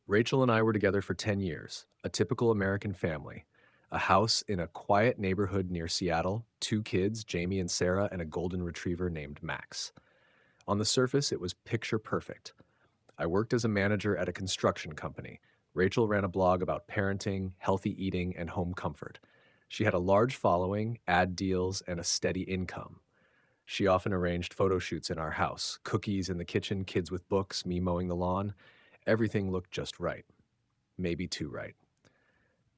Rachel and I were together for 10 years, a typical American family. A house in a quiet neighborhood near Seattle, two kids, Jamie and Sarah, and a golden retriever named Max. On the surface, it was picture perfect. I worked as a manager at a construction company. Rachel ran a blog about parenting, healthy eating, and home comfort. She had a large following, ad deals, and a steady income. She often arranged photo shoots in our house, cookies in the kitchen, kids with books, me mowing the lawn. Everything looked just right, maybe too right.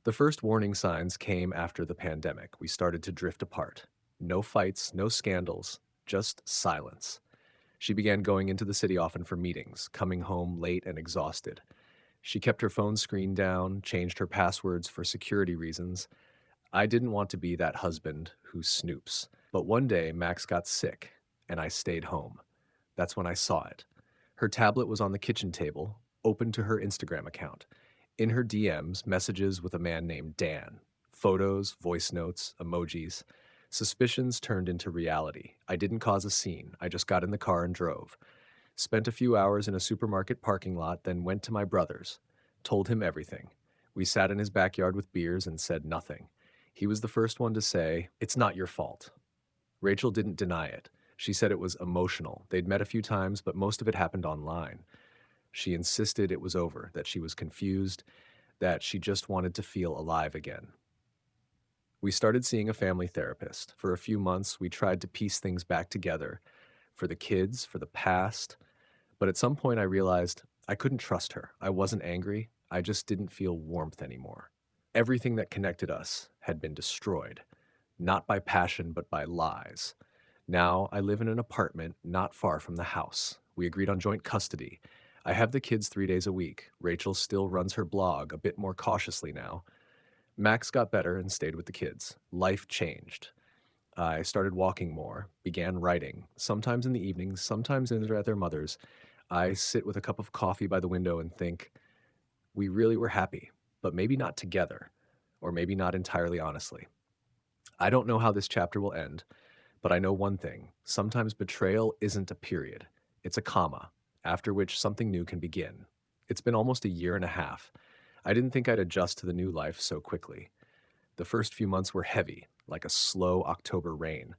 The first warning signs came after the pandemic. We started to drift apart. No fights, no scandals, just silence. She began going into the city often for meetings, coming home late and exhausted. She kept her phone screen down, changed her passwords for security reasons. I didn't want to be that husband who snoops. But one day, Max got sick, and I stayed home. That's when I saw it. Her tablet was on the kitchen table, open to her Instagram account. In her DMs, messages with a man named Dan. Photos, voice notes, emojis. Suspicions turned into reality. I didn't cause a scene. I just got in the car and drove. Spent a few hours in a supermarket parking lot, then went to my brother's. Told him everything. We sat in his backyard with beers and said nothing. He was the first one to say, "It's not your fault." Rachel didn't deny it. She said it was emotional. They'd met a few times, but most of it happened online. She insisted it was over, that she was confused, that she just wanted to feel alive again. We started seeing a family therapist. For a few months, we tried to piece things back together for the kids, for the past. But at some point, I realized I couldn't trust her. I wasn't angry. I just didn't feel warmth anymore. Everything that connected us had been destroyed, not by passion, but by lies. Now I live in an apartment not far from the house. We agreed on joint custody. I have the kids 3 days a week. Rachel still runs her blog a bit more cautiously now. Max got better and stayed with the kids. Life changed. I started walking more, began writing, sometimes in the evenings, sometimes at their mother's. I sit with a cup of coffee by the window and think, we really were happy, but maybe not together, or maybe not entirely honestly. I don't know how this chapter will end, but I know one thing. Sometimes betrayal isn't a period, it's a comma, after which something new can begin. It's been almost a year and a half. I didn't think I'd adjust to the new life so quickly. The first few months were heavy, like a slow October rain.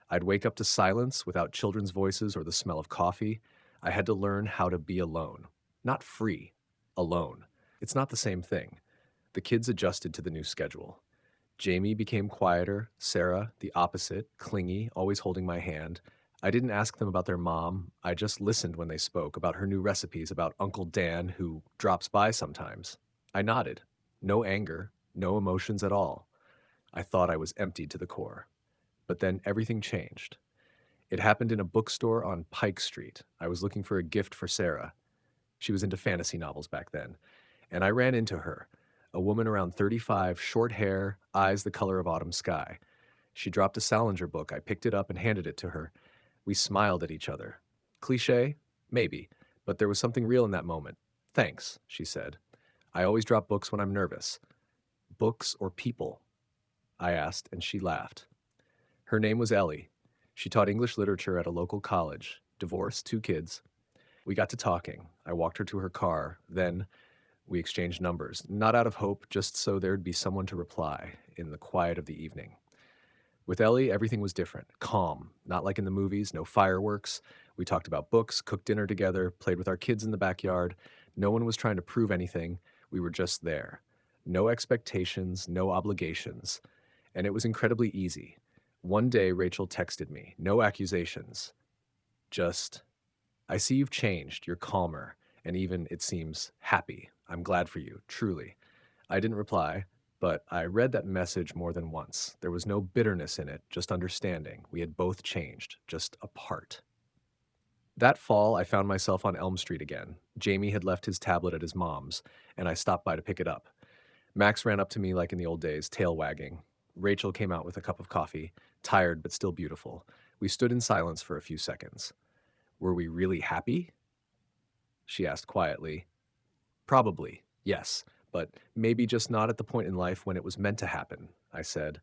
I'd wake up to silence without children's voices or the smell of coffee. I had to learn how to be alone. Not free, alone. It's not the same thing. The kids adjusted to the new schedule. Jamie became quieter, Sarah, the opposite, clingy, always holding my hand. I didn't ask them about their mom. I just listened when they spoke about her new recipes, about Uncle Dan, who drops by sometimes. I nodded. No anger, no emotions at all. I thought I was emptied to the core. But then everything changed. It happened in a bookstore on Pike Street. I was looking for a gift for Sarah. She was into fantasy novels back then. And I ran into her, a woman around 35, short hair, eyes the color of autumn sky. She dropped a Salinger book. I picked it up and handed it to her. We smiled at each other. Cliché? Maybe. But there was something real in that moment. "Thanks," she said. "I always drop books when I'm nervous." "Books or people?" I asked, and she laughed. Her name was Ellie. She taught English literature at a local college. Divorced, two kids. We got to talking. I walked her to her car. Then we exchanged numbers, not out of hope, just so there'd be someone to reply in the quiet of the evening. With Ellie, everything was different. Calm, not like in the movies, no fireworks. We talked about books, cooked dinner together, played with our kids in the backyard. No one was trying to prove anything. We were just there. No expectations, no obligations. And it was incredibly easy. One day, Rachel texted me. No accusations. Just, "I see you've changed. You're calmer. And even, it seems, happy. I'm glad for you, truly." I didn't reply, but I read that message more than once. There was no bitterness in it, just understanding. We had both changed, just apart. That fall, I found myself on Elm Street again. Jamie had left his tablet at his mom's, and I stopped by to pick it up. Max ran up to me like in the old days, tail wagging. Rachel came out with a cup of coffee, tired but still beautiful. We stood in silence for a few seconds. "Were we really happy?" she asked quietly. "Probably, yes, but maybe just not at the point in life when it was meant to happen," I said,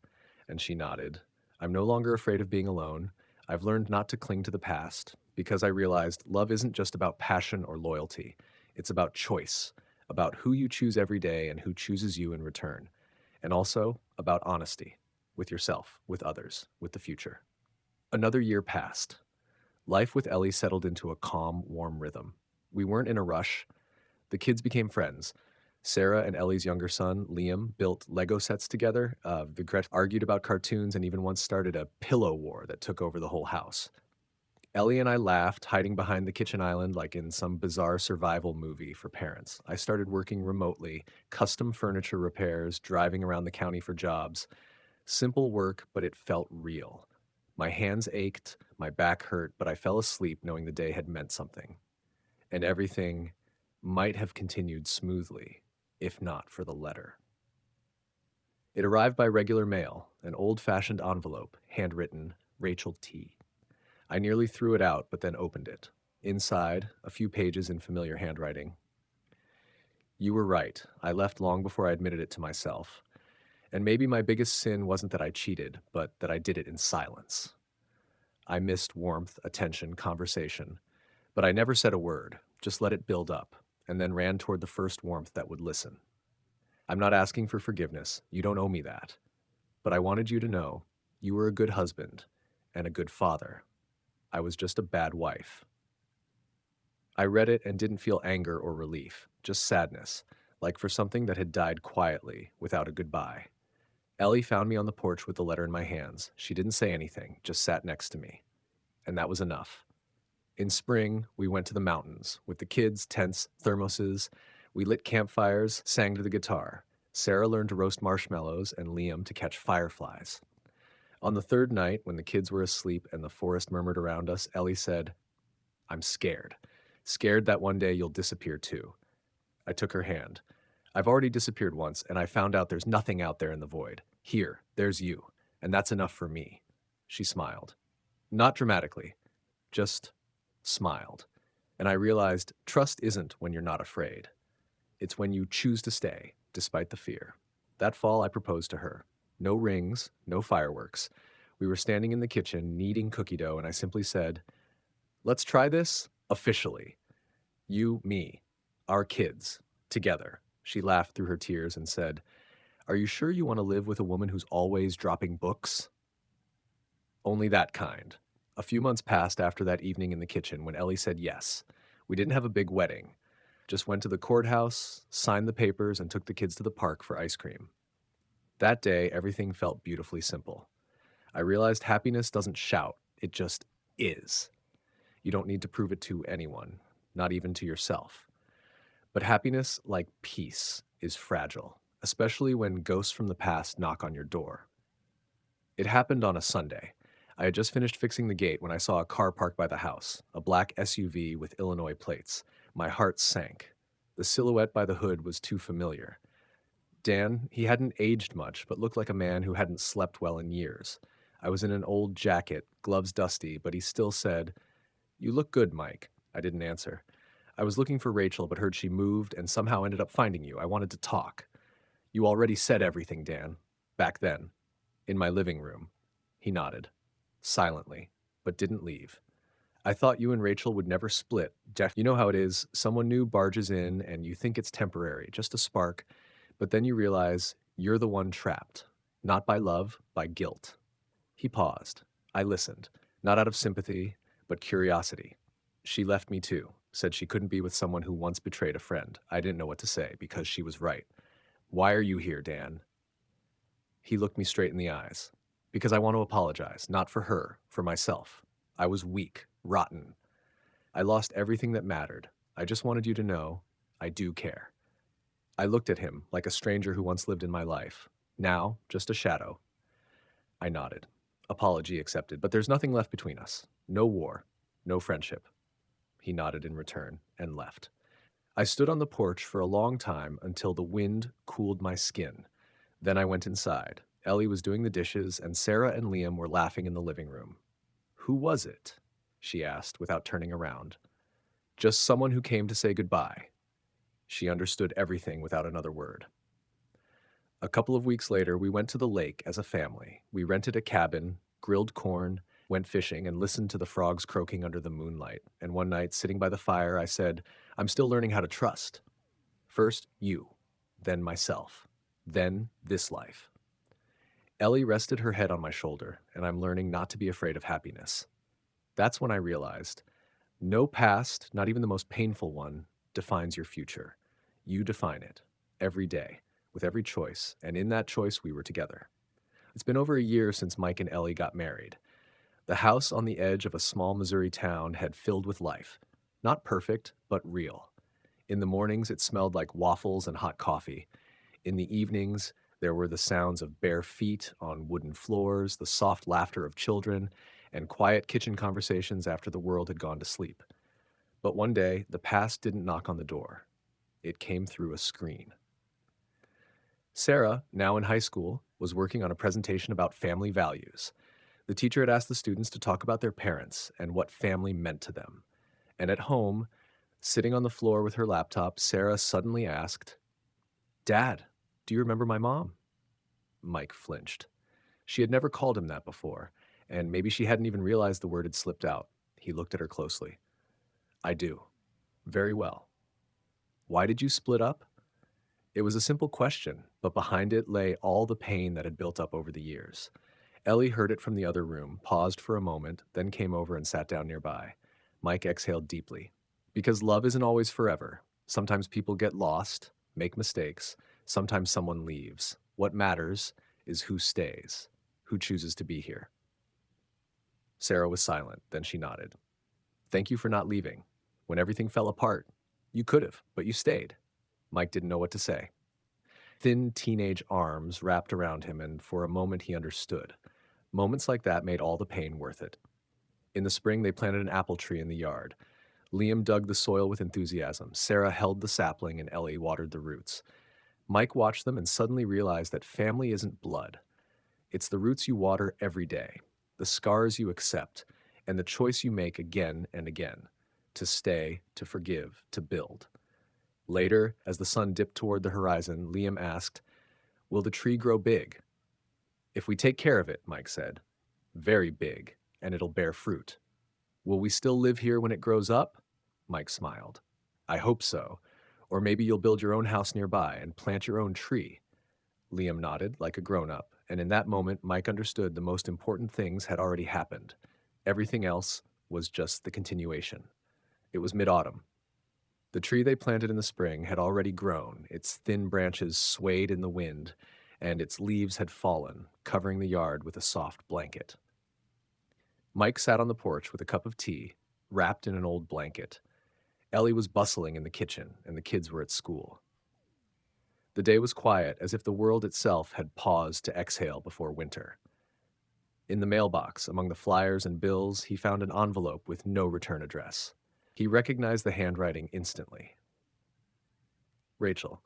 and she nodded. "I'm no longer afraid of being alone. I've learned not to cling to the past because I realized love isn't just about passion or loyalty. It's about choice, about who you choose every day and who chooses you in return, and also about honesty with yourself, with others, with the future. Another year passed. Life with Ellie settled into a calm, warm rhythm. We weren't in a rush. The kids became friends. Sarah and Ellie's younger son, Liam, built Lego sets together. The argued about cartoons and even once started a pillow war that took over the whole house. Ellie and I laughed, hiding behind the kitchen island like in some bizarre survival movie for parents. I started working remotely, custom furniture repairs, driving around the county for jobs. Simple work, but it felt real. My hands ached, my back hurt, but I fell asleep knowing the day had meant something. And everything might have continued smoothly, if not for the letter. It arrived by regular mail, an old-fashioned envelope, handwritten, Rachel T. I nearly threw it out, but then opened it. Inside, a few pages in familiar handwriting. You were right. I left long before I admitted it to myself. And maybe my biggest sin wasn't that I cheated, but that I did it in silence. I missed warmth, attention, conversation, but I never said a word, just let it build up, and then ran toward the first warmth that would listen. I'm not asking for forgiveness. You don't owe me that. But I wanted you to know you were a good husband and a good father. I was just a bad wife. I read it and didn't feel anger or relief, just sadness, like for something that had died quietly, without a goodbye. Ellie found me on the porch with the letter in my hands. She didn't say anything, just sat next to me. And that was enough. In spring, we went to the mountains with the kids, tents, thermoses. We lit campfires, sang to the guitar. Sarah learned to roast marshmallows and Liam to catch fireflies. On the third night, when the kids were asleep and the forest murmured around us, Ellie said, I'm scared. Scared that one day you'll disappear too. I took her hand. I've already disappeared once, and I found out there's nothing out there in the void. Here, there's you, and that's enough for me. She smiled. Not dramatically, just smiled. And I realized trust isn't when you're not afraid. It's when you choose to stay, despite the fear. That fall, I proposed to her. No rings, no fireworks. We were standing in the kitchen, kneading cookie dough, and I simply said, let's try this officially. You, me, our kids, together. She laughed through her tears and said, are you sure you want to live with a woman who's always dropping books? Only that kind. A few months passed after that evening in the kitchen when Ellie said yes. We didn't have a big wedding. Just went to the courthouse, signed the papers, and took the kids to the park for ice cream. That day, everything felt beautifully simple. I realized happiness doesn't shout, it just is. You don't need to prove it to anyone, not even to yourself. But happiness, like peace, is fragile, especially when ghosts from the past knock on your door. It happened on a Sunday. I had just finished fixing the gate when I saw a car parked by the house, a black SUV with Illinois plates. My heart sank. The silhouette by the hood was too familiar. Dan, he hadn't aged much, but looked like a man who hadn't slept well in years. I was in an old jacket, gloves dusty, but he still said, you look good, Mike. I didn't answer. I was looking for Rachel, but heard she moved and somehow ended up finding you. I wanted to talk. You already said everything, Dan. Back then. In my living room. He nodded. Silently, but didn't leave. I thought you and Rachel would never split. You know how it is. Someone new barges in and you think it's temporary, just a spark, but then you realize you're the one trapped. Not by love, by guilt. He paused. I listened, not out of sympathy, but curiosity. She left me too, said she couldn't be with someone who once betrayed a friend. I didn't know what to say because she was right. Why are you here, Dan? He looked me straight in the eyes. Because I want to apologize, not for her, for myself. I was weak, rotten. I lost everything that mattered. I just wanted you to know I do care. I looked at him like a stranger who once lived in my life. Now, just a shadow. I nodded. Apology accepted, but there's nothing left between us. No war, no friendship. He nodded in return and left. I stood on the porch for a long time until the wind cooled my skin. Then I went inside. Ellie was doing the dishes, and Sarah and Liam were laughing in the living room. Who was it? She asked without turning around. Just someone who came to say goodbye. She understood everything without another word. A couple of weeks later, we went to the lake as a family. We rented a cabin, grilled corn, went fishing, and listened to the frogs croaking under the moonlight. And one night, sitting by the fire, I said, I'm still learning how to trust. First, you, then myself, then this life. Ellie rested her head on my shoulder, and I'm learning not to be afraid of happiness. That's when I realized no past, not even the most painful one, defines your future. You define it every day, with every choice, and in that choice, we were together. It's been over a year since Mike and Ellie got married. The house on the edge of a small Missouri town had filled with life. Not perfect, but real. In the mornings, it smelled like waffles and hot coffee. In the evenings, there were the sounds of bare feet on wooden floors, the soft laughter of children, and quiet kitchen conversations after the world had gone to sleep. But one day, the past didn't knock on the door. It came through a screen. Sarah, now in high school, was working on a presentation about family values. The teacher had asked the students to talk about their parents and what family meant to them. And at home, sitting on the floor with her laptop, Sarah suddenly asked, "Dad, do you remember my mom?" Mike flinched. She had never called him that before, and maybe she hadn't even realized the word had slipped out. He looked at her closely. "I do. Very well. Why did you split up?" It was a simple question, but behind it lay all the pain that had built up over the years. Ellie heard it from the other room, paused for a moment, then came over and sat down nearby. Mike exhaled deeply. Because love isn't always forever. Sometimes people get lost, make mistakes. Sometimes someone leaves. What matters is who stays, who chooses to be here. Sarah was silent, then she nodded. "Thank you for not leaving. When everything fell apart, you could have, but you stayed." Mike didn't know what to say. Thin teenage arms wrapped around him, and for a moment he understood. Moments like that made all the pain worth it. In the spring, they planted an apple tree in the yard. Liam dug the soil with enthusiasm. Sarah held the sapling, and Ellie watered the roots. Mike watched them and suddenly realized that family isn't blood. It's the roots you water every day, the scars you accept, and the choice you make again and again to stay, to forgive, to build. Later, as the sun dipped toward the horizon, Liam asked, "Will the tree grow big?" "If we take care of it," Mike said. "Very big, and it'll bear fruit." "Will we still live here when it grows up?" Mike smiled. "I hope so. Or maybe you'll build your own house nearby and plant your own tree." Liam nodded like a grown-up, and in that moment, Mike understood the most important things had already happened. Everything else was just the continuation. It was mid-autumn. The tree they planted in the spring had already grown. Its thin branches swayed in the wind, and its leaves had fallen, covering the yard with a soft blanket. Mike sat on the porch with a cup of tea, wrapped in an old blanket. Ellie was bustling in the kitchen, and the kids were at school. The day was quiet, as if the world itself had paused to exhale before winter. In the mailbox, among the flyers and bills, he found an envelope with no return address. He recognized the handwriting instantly. Rachel.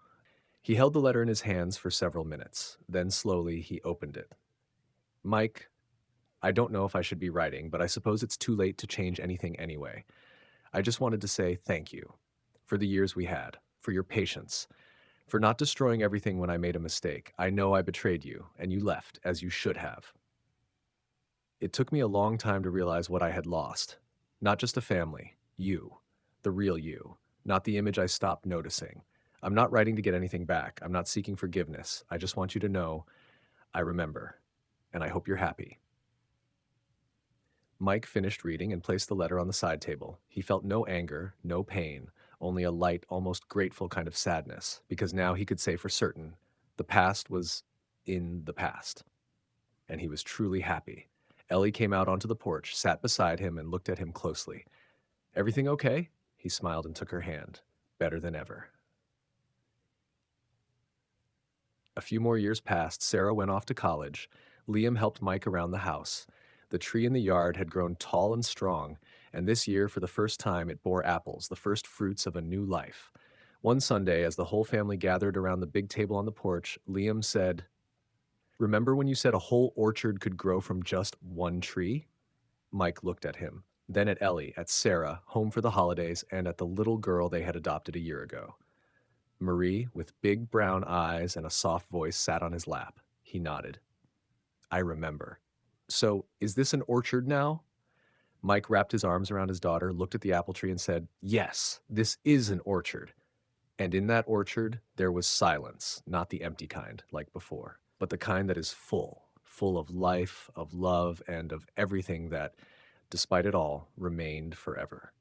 He held the letter in his hands for several minutes. Then slowly he opened it. "Mike, I don't know if I should be writing, but I suppose it's too late to change anything anyway. I just wanted to say thank you for the years we had, for your patience, for not destroying everything when I made a mistake. I know I betrayed you, and you left, as you should have. It took me a long time to realize what I had lost. Not just a family, you, the real you, not the image I stopped noticing. I'm not writing to get anything back. I'm not seeking forgiveness. I just want you to know I remember, and I hope you're happy." Mike finished reading and placed the letter on the side table. He felt no anger, no pain, only a light, almost grateful kind of sadness, because now he could say for certain the past was in the past, and he was truly happy. Ellie came out onto the porch, sat beside him, and looked at him closely. "Everything okay?" He smiled and took her hand. "Better than ever." A few more years passed. Sarah went off to college. Liam helped Mike around the house. The tree in the yard had grown tall and strong, and this year, for the first time, it bore apples, the first fruits of a new life. One Sunday, as the whole family gathered around the big table on the porch, Liam said, "Remember when you said a whole orchard could grow from just one tree?" Mike looked at him, then at Ellie, at Sarah, home for the holidays, and at the little girl they had adopted a year ago. Marie, with big brown eyes and a soft voice, sat on his lap. He nodded. "I remember. So, is this an orchard now?" Mike wrapped his arms around his daughter, looked at the apple tree, and said, "Yes, this is an orchard." And in that orchard, there was silence, not the empty kind like before, but the kind that is full, full of life, of love, and of everything that, despite it all, remained forever.